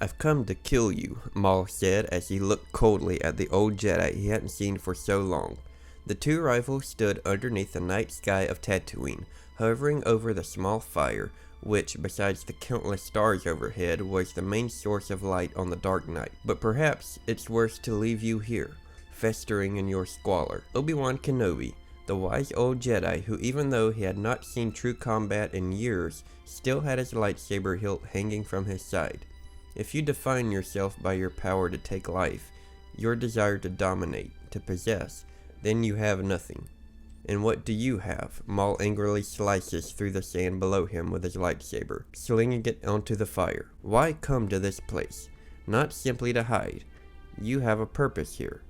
I've come to kill you, Maul said as he looked coldly at the old Jedi he hadn't seen for so long. The two rivals stood underneath the night sky of Tatooine, hovering over the small fire, which, besides the countless stars overhead, was the main source of light on the dark night. But perhaps it's worse to leave you here, festering in your squalor. Obi-Wan Kenobi, the wise old Jedi who, even though he had not seen true combat in years, still had his lightsaber hilt hanging from his side. If you define yourself by your power to take life, your desire to dominate, to possess, then you have nothing. And what do you have? Maul angrily slices through the sand below him with his lightsaber, slinging it onto the fire. Why come to this place? Not simply to hide. You have a purpose here.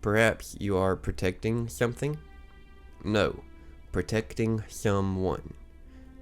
Perhaps you are protecting something? No, protecting someone.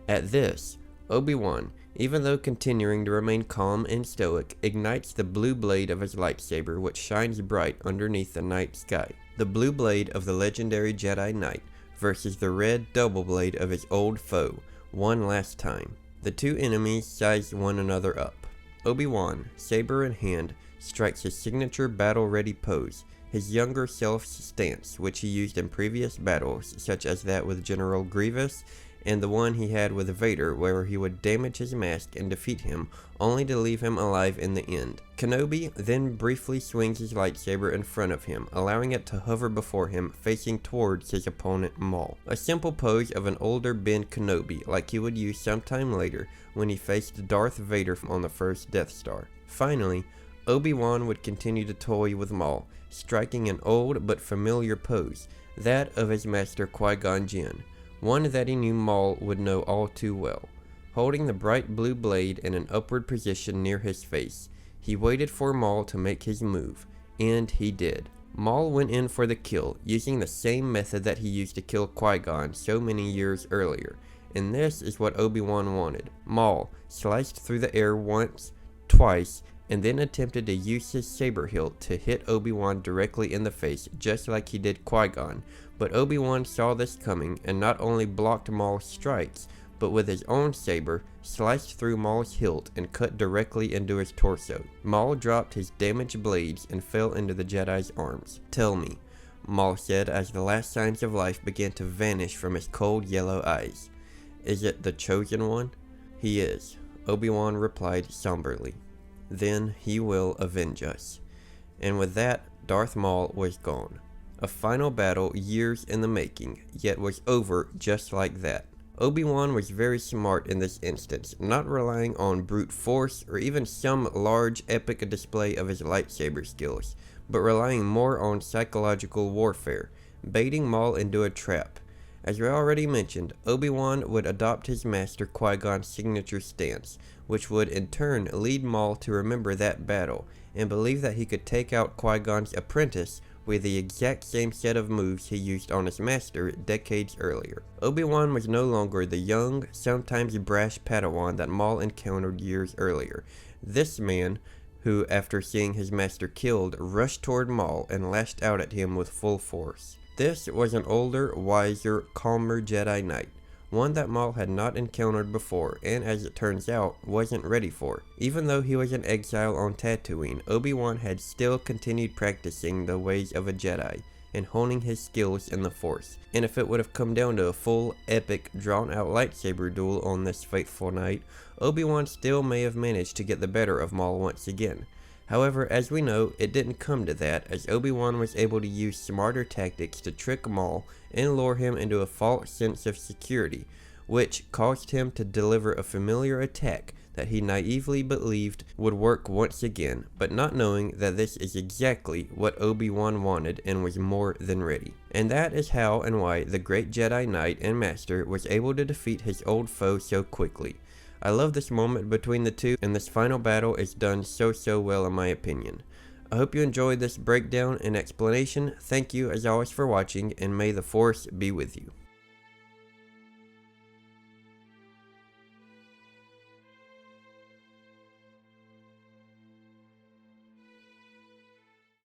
At this, Obi-Wan, even though continuing to remain calm and stoic, ignites the blue blade of his lightsaber, which shines bright underneath the night sky. The blue blade of the legendary Jedi Knight versus the red double blade of his old foe, one last time. The two enemies size one another up. Obi-Wan, saber in hand, strikes his signature battle-ready pose, his younger self's stance, which he used in previous battles, such as that with General Grievous, and the one he had with Vader, where he would damage his mask and defeat him, only to leave him alive in the end. Kenobi then briefly swings his lightsaber in front of him, allowing it to hover before him, facing towards his opponent Maul. A simple pose of an older Ben Kenobi, like he would use sometime later when he faced Darth Vader on the first Death Star. Finally, Obi-Wan would continue to toy with Maul, striking an old but familiar pose, that of his master Qui-Gon Jinn, one that he knew Maul would know all too well. Holding the bright blue blade in an upward position near his face, he waited for Maul to make his move, and he did. Maul went in for the kill, using the same method that he used to kill Qui-Gon so many years earlier, and this is what Obi-Wan wanted. Maul sliced through the air once, twice, and then attempted to use his saber hilt to hit Obi-Wan directly in the face, just like he did Qui-Gon. But Obi-Wan saw this coming and not only blocked Maul's strikes, but with his own saber, sliced through Maul's hilt and cut directly into his torso. Maul dropped his damaged blades and fell into the Jedi's arms. "Tell me," Maul said as the last signs of life began to vanish from his cold yellow eyes. "Is it the Chosen One?" "He is," Obi-Wan replied somberly. "Then he will avenge us." And with that, Darth Maul was gone. A final battle years in the making, yet was over just like that. Obi-Wan was very smart in this instance, not relying on brute force or even some large epic display of his lightsaber skills, but relying more on psychological warfare, baiting Maul into a trap. As we already mentioned, Obi-Wan would adopt his master Qui-Gon's signature stance, which would in turn lead Maul to remember that battle, and believe that he could take out Qui-Gon's apprentice with the exact same set of moves he used on his master decades earlier. Obi-Wan was no longer the young, sometimes brash Padawan that Maul encountered years earlier. This man, who after seeing his master killed, rushed toward Maul and lashed out at him with full force. This was an older, wiser, calmer Jedi Knight, one that Maul had not encountered before, and as it turns out, wasn't ready for. Even though he was in exile on Tatooine, Obi-Wan had still continued practicing the ways of a Jedi, and honing his skills in the Force. And if it would have come down to a full, epic, drawn-out lightsaber duel on this fateful night, Obi-Wan still may have managed to get the better of Maul once again. However, as we know, it didn't come to that, as Obi-Wan was able to use smarter tactics to trick Maul and lure him into a false sense of security, which caused him to deliver a familiar attack that he naively believed would work once again, but not knowing that this is exactly what Obi-Wan wanted and was more than ready. And that is how and why the great Jedi Knight and Master was able to defeat his old foe so quickly. I love this moment between the two, and this final battle is done so well in my opinion. I hope you enjoyed this breakdown and explanation. Thank you as always for watching, and may the Force be with you.